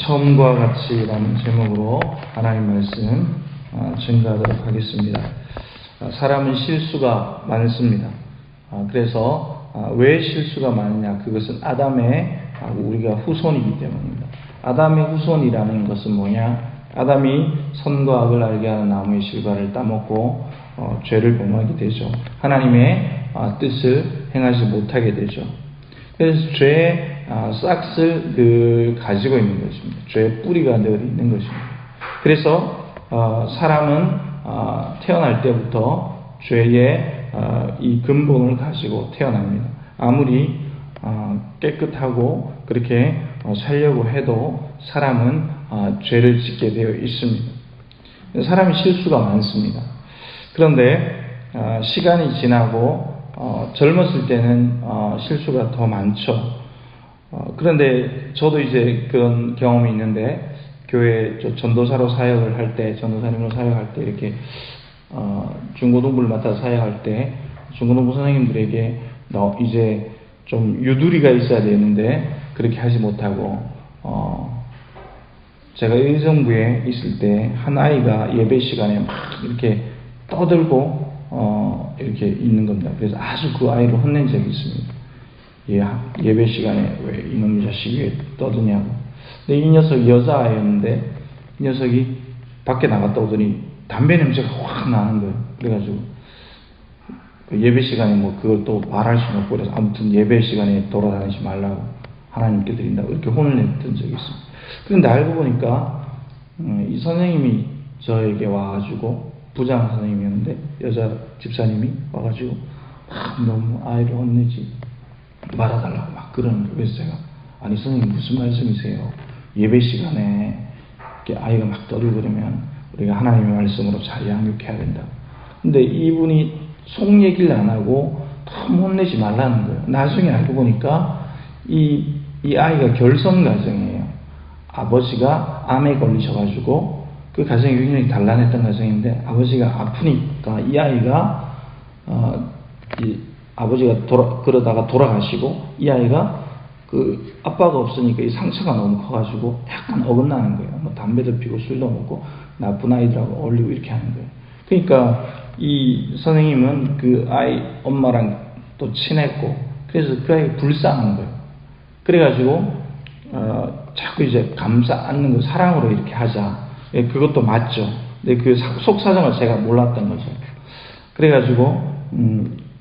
처음과 같이라는 제목으로 하나님 말씀 증거하도록 하겠습니다. 사람은 실수가 많습니다. 그래서 왜 실수가 많으냐? 그것은 아담의 우리가 후손이기 때문입니다. 아담의 후손이라는 것은 뭐냐? 아담이 선과 악을 알게 하는 나무의 실과를 따먹고 죄를 범하게 되죠. 하나님의 뜻을 행하지 못하게 되죠. 그래서 죄의 싹을 늘 가지고 있는 것입니다. 죄의 뿌리가 늘 있는 것입니다. 그래서 사람은 태어날 때부터 죄의 이 근본을 가지고 태어납니다. 아무리 깨끗하고 그렇게 살려고 해도 사람은 죄를 짓게 되어 있습니다. 사람이 실수가 많습니다. 그런데 시간이 지나고 젊었을 때는 실수가 더 많죠. 그런데 저도 이제 그런 경험이 있는데, 교회 전도사로 사역을 할 때, 전도사님으로 사역할 때, 이렇게 중고등부를 맡아서 사역할 때 중고등부 선생님들에게 이제 좀 유두리가 있어야 되는데 그렇게 하지 못하고, 제가 의정부에 있을 때 한 아이가 예배 시간에 막 이렇게 떠들고 이렇게 있는 겁니다. 그래서 아주 그 아이를 혼낸 적이 있습니다. 예배 시간에 왜 이놈의 자식이 왜 떠드냐고. 근데 이 녀석이 여자아이였는데 이 녀석이 밖에 나갔다 오더니 담배 냄새가 확 나는 거예요. 그래가지고 그 예배 시간에 뭐 그걸 또 말할 수는 없고, 그래서 아무튼 예배 시간에 돌아다니지 말라고, 하나님께 드린다고 이렇게 혼을 냈던 적이 있습니다. 그런데 알고 보니까 이 선생님이 저에게 와가지고, 부장 선생님이었는데 여자 집사님이 와가지고 너무 아이를 혼내지 말아달라고 막 그러는 거예요. 그래서 제가, 아니 선생님 무슨 말씀이세요? 예배 시간에 이렇게 아이가 막 떠들고 그러면 우리가 하나님의 말씀으로 잘 양육해야 된다고. 근데 이분이 속 얘기를 안 하고 너무 혼내지 말라는 거예요. 나중에 알고 보니까 이 아이가 결손 가정이에요. 아버지가 암에 걸리셔가지고 그 가정이 굉장히 단란했던 가정인데, 아버지가 아프니까 이 아이가 아버지가 그러다가 돌아가시고, 이 아이가 그 아빠가 없으니까 이 상처가 너무 커가지고 약간 어긋나는 거예요. 뭐 담배도 피고 술도 먹고 나쁜 아이들하고 어울리고 이렇게 하는 거예요. 그러니까 이 선생님은 그 아이 엄마랑 또 친했고, 그래서 그 아이가 불쌍한 거예요. 그래가지고 자꾸 이제 감싸 안는 거, 사랑으로 이렇게 하자. 그것도 맞죠. 근데 그 속 사정을 제가 몰랐던 거죠. 그래가지고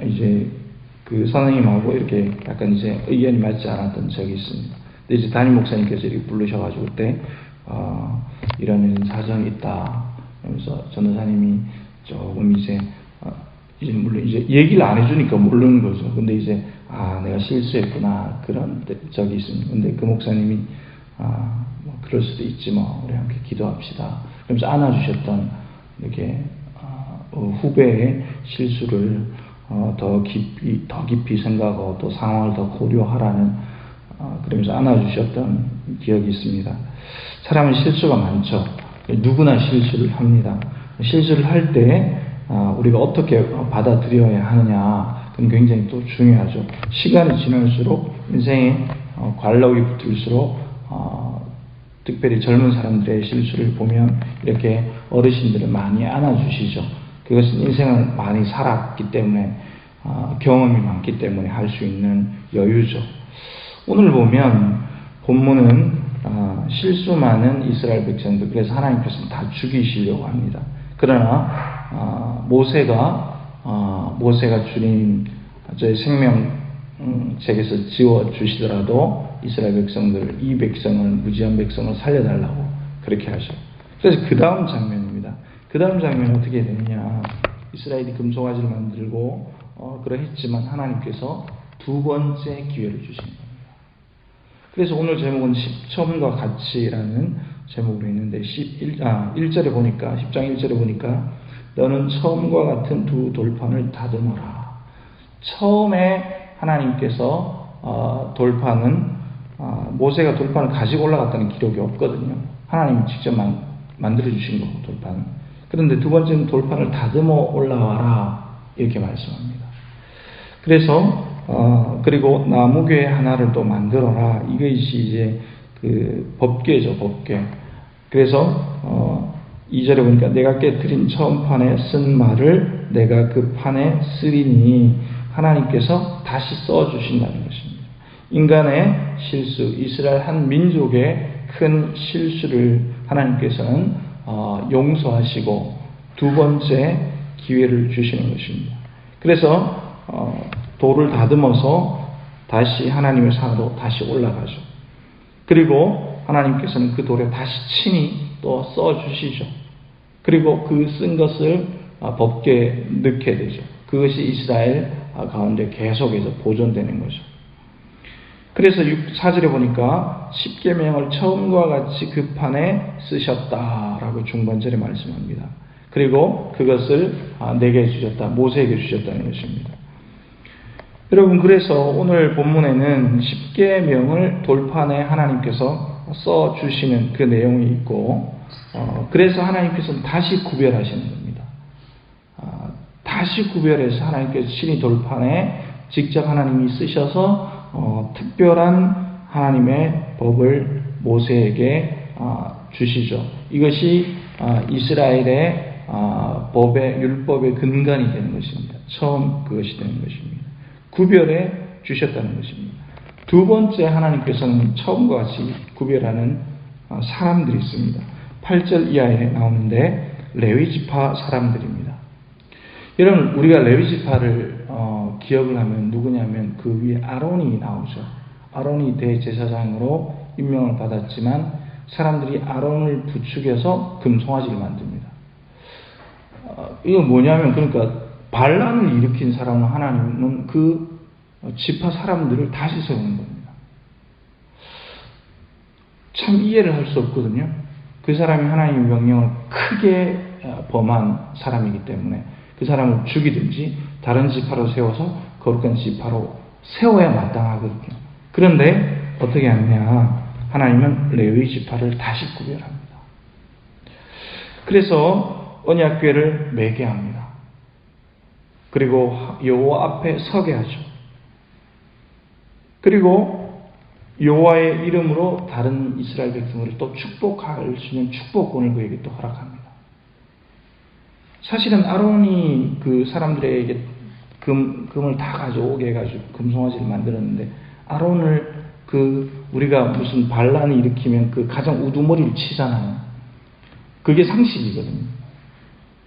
이제 그 선생님하고 이렇게 약간 이제 의견이 맞지 않았던 적이 있습니다. 근데 이제 담임 목사님께서 이렇게 부르셔가지고 그때 이런 사정이 있다. 그러면서 전도사님이 조금 이제 물론 이제 얘기를 안 해주니까 모르는 거죠. 근데 이제 내가 실수했구나, 그런 적이 있습니다. 근데 그 목사님이 뭐 그럴 수도 있지 뭐, 우리 함께 기도합시다. 그러면서 안아주셨던 이렇게 후배의 실수를 더 깊이 생각하고 또 상황을 더 고려하라는 그러면서 안아주셨던 기억이 있습니다. 사람은 실수가 많죠. 누구나 실수를 합니다. 실수를 할 때 우리가 어떻게 받아들여야 하느냐, 그건 굉장히 또 중요하죠. 시간이 지날수록 인생에 관록이 붙을수록 특별히 젊은 사람들의 실수를 보면 이렇게 어르신들을 많이 안아주시죠. 그것은 인생을 많이 살았기 때문에, 경험이 많기 때문에 할 수 있는 여유죠. 오늘 보면 본문은 실수 많은 이스라엘 백성들, 그래서 하나님께서는 다 죽이시려고 합니다. 그러나 모세가 주님 저의 생명책에서 지워주시더라도 이스라엘 백성들, 이 백성을, 무지한 백성을 살려달라고 그렇게 하죠. 그래서 그 다음 장면입니다. 그 다음 장면은 어떻게 되느냐. 이스라엘이 금송아지를 만들고 그러했지만 하나님께서 두 번째 기회를 주신 겁니다. 그래서 오늘 제목은 십첨과 같이라는 제목으로 있는데, 1절에 보니까, 10장 1절에 보니까 너는 처음과 같은 두 돌판을 다듬어라. 처음에 하나님께서 돌판은 모세가 돌판을 가지고 올라갔다는 기록이 없거든요. 하나님이 직접 만들어주신 거고, 돌판은. 그런데 두 번째는 돌판을 다듬어 올라와라, 이렇게 말씀합니다. 그래서 그리고 나무괴 하나를 또 만들어라. 이것이 이제 그 법궤죠, 법궤. 그래서 2절에 보니까 내가 깨뜨린 처음 판에 쓴 말을 내가 그 판에 쓰리니 하나님께서 다시 써주신다는 것입니다. 인간의 실수, 이스라엘 한 민족의 큰 실수를 하나님께서는 용서하시고 두 번째 기회를 주시는 것입니다. 그래서 돌을 다듬어서 다시 하나님의 산으로 다시 올라가죠. 그리고 하나님께서는 그 돌에 다시 친히 또 써주시죠. 그리고 그 쓴 것을 법궤에 넣게 되죠. 그것이 이스라엘 가운데 계속해서 보존되는 거죠. 그래서 4절에 보니까 십계명을 처음과 같이 그 판에 쓰셨다라고 중반절에 말씀합니다. 그리고 그것을 내게 주셨다, 모세에게 주셨다는 것입니다. 여러분, 그래서 오늘 본문에는 십계명을 돌판에 하나님께서 써주시는 그 내용이 있고, 그래서 하나님께서는 다시 구별하시는 겁니다. 다시 구별해서 하나님께서 친히 돌판에 직접 하나님이 쓰셔서 특별한 하나님의 법을 모세에게 주시죠. 이것이 이스라엘의 법의 율법의 근간이 되는 것입니다. 처음 그것이 되는 것입니다. 구별해 주셨다는 것입니다. 두 번째, 하나님께서는 처음과 같이 구별하는 사람들이 있습니다. 8절 이하에 나오는데 레위지파 사람들입니다. 여러분, 우리가 레위지파를 기억을 하면 누구냐면 그 위에 아론이 나오죠. 아론이 대제사장으로 임명을 받았지만 사람들이 아론을 부추겨서 금송아지를 만듭니다. 이건 뭐냐면, 그러니까 반란을 일으킨 사람은 하나님은 그 지파 사람들을 다시 세우는 겁니다. 참 이해를 할 수 없거든요. 그 사람이 하나님의 명령을 크게 범한 사람이기 때문에 그 사람을 죽이든지 다른 지파로 세워서 거룩한 지파로 세워야 마땅하거든요. 그런데 어떻게 하느냐, 하나님은 레위 지파를 다시 구별합니다. 그래서 언약궤를 매게 합니다. 그리고 여호와 앞에 서게 하죠. 그리고 여호와의 이름으로 다른 이스라엘 백성들을 또 축복할 수 있는 축복권을 그에게 또 허락합니다. 사실은 아론이 그 사람들에게 금을 다 가져오게 해가지고 금송아지를 만들었는데, 아론을 우리가 무슨 반란이 일으키면 그 가장 우두머리를 치잖아요. 그게 상식이거든요.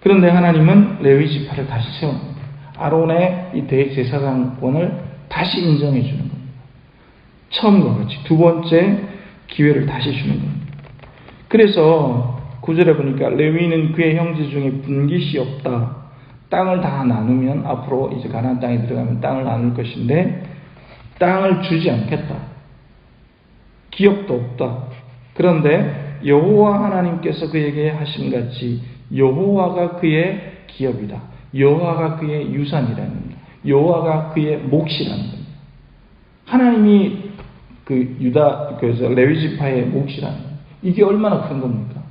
그런데 하나님은 레위 지파를 다시 세웁니다. 아론의 이 대제사장권을 다시 인정해 주는 겁니다. 처음과 같이 두 번째 기회를 다시 주는 겁니다. 그래서 9절에 보니까 레위는 그의 형제 중에 분깃이 없다. 땅을 다 나누면 앞으로 이제 가나안 땅에 들어가면 땅을 나눌 것인데 땅을 주지 않겠다. 기업도 없다. 그런데 여호와 하나님께서 그에게 하신 같이 여호와가 그의 기업이다. 여호와가 그의 유산이라는 겁니다. 여호와가 그의 몫이라는 겁니다. 하나님이 그래서 레위 지파의 몫이라는 겁니다. 이게 얼마나 큰 겁니까?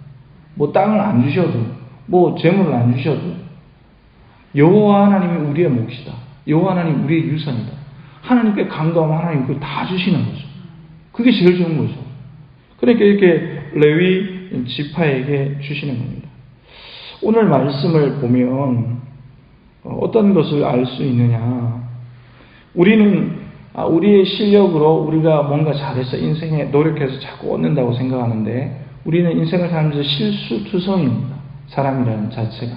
뭐 땅을 안 주셔도, 뭐 재물을 안 주셔도 여호와 하나님이 우리의 몫이다. 여호와 하나님 우리의 유산이다. 하나님께 간구하면 하나님 그걸 다 주시는 거죠. 그게 제일 좋은 거죠. 그러니까 이렇게 레위 지파에게 주시는 겁니다. 오늘 말씀을 보면 어떤 것을 알 수 있느냐. 우리는 우리의 실력으로 우리가 뭔가 잘해서 인생에 노력해서 자꾸 얻는다고 생각하는데, 우리는 인생을 살면서 실수투성입니다. 사람이라는 자체가.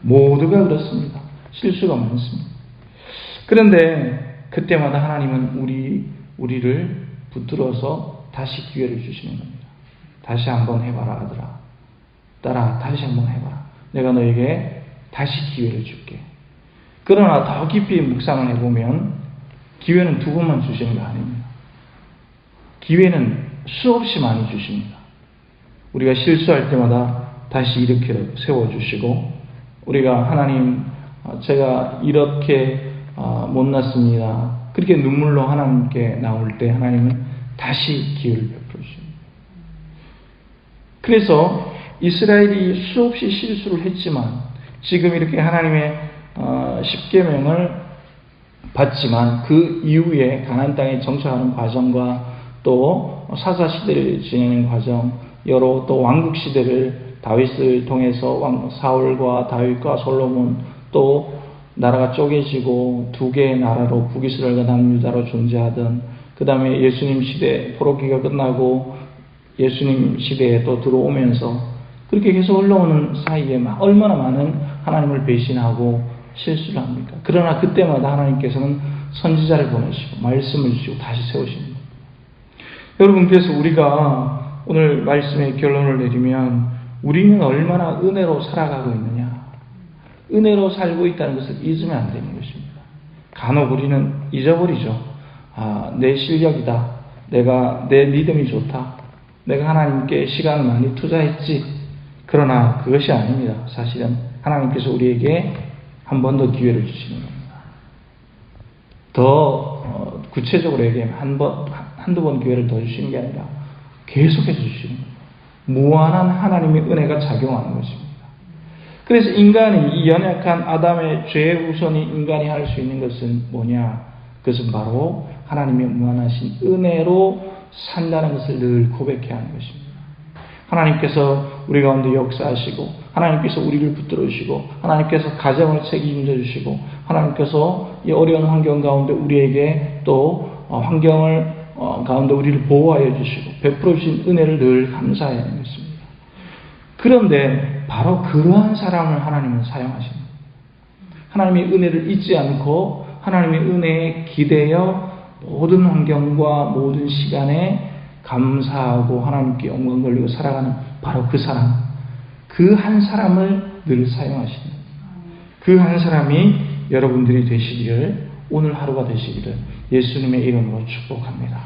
모두가 그렇습니다. 실수가 많습니다. 그런데 그때마다 하나님은 우리를 붙들어서 다시 기회를 주시는 겁니다. 다시 한번 해봐라, 아들아. 딸아, 다시 한번 해봐라. 내가 너에게 다시 기회를 줄게. 그러나 더 깊이 묵상을 해보면 기회는 두 번만 주시는 게 아닙니다. 기회는 수없이 많이 주십니다. 우리가 실수할 때마다 다시 일으켜 세워주시고, 우리가 하나님, 제가 이렇게 못났습니다. 그렇게 눈물로 하나님께 나올 때 하나님은 다시 기회를 베풀어 주십니다. 그래서 이스라엘이 수없이 실수를 했지만 지금 이렇게 하나님의 십계명을 받지만 그 이후에 가나안 땅에 정착하는 과정과 또 사사 시대를 지내는 과정, 여러 또 왕국 시대를 다윗을 통해서 사울과 다윗과 솔로몬, 또 나라가 쪼개지고 두 개의 나라로 북이스라엘과 남유다로 존재하던, 그 다음에 예수님 시대 포로기가 끝나고 예수님 시대에 또 들어오면서 그렇게 계속 흘러오는 사이에 얼마나 많은 하나님을 배신하고 실수를 합니까? 그러나 그때마다 하나님께서는 선지자를 보내시고 말씀을 주시고 다시 세우십니다. 여러분, 그래서 우리가 오늘 말씀의 결론을 내리면 우리는 얼마나 은혜로 살아가고 있느냐, 은혜로 살고 있다는 것을 잊으면 안 되는 것입니다. 간혹 우리는 잊어버리죠. 내 실력이다, 내 믿음이 좋다, 내가 하나님께 시간을 많이 투자했지. 그러나 그것이 아닙니다. 사실은 하나님께서 우리에게 한 번 더 기회를 주시는 겁니다. 더 구체적으로 얘기하면 한두 번 기회를 더 주시는 게 아니라 계속해서 주시는 겁니다. 무한한 하나님의 은혜가 작용하는 것입니다. 그래서 인간이, 이 연약한 아담의 죄 후손이 인간이 할 수 있는 것은 뭐냐? 그것은 바로 하나님의 무한하신 은혜로 산다는 것을 늘 고백해야 하는 것입니다. 하나님께서 우리 가운데 역사하시고, 하나님께서 우리를 붙들어 주시고, 하나님께서 가정을 책임져 주시고, 하나님께서 이 어려운 환경 가운데 우리에게 또 환경을 가운데 우리를 보호하여 주시고 베풀어 주신 은혜를 늘 감사해야 하는 것입니다. 그런데 바로 그러한 사람을 하나님은 사용하십니다. 하나님의 은혜를 잊지 않고 하나님의 은혜에 기대어 모든 환경과 모든 시간에 감사하고 하나님께 영광 돌리고 살아가는 바로 그 사람, 그 한 사람을 늘 사용하십니다. 그 한 사람이 여러분들이 되시기를, 오늘 하루가 되시기를 예수님의 이름으로 축복합니다.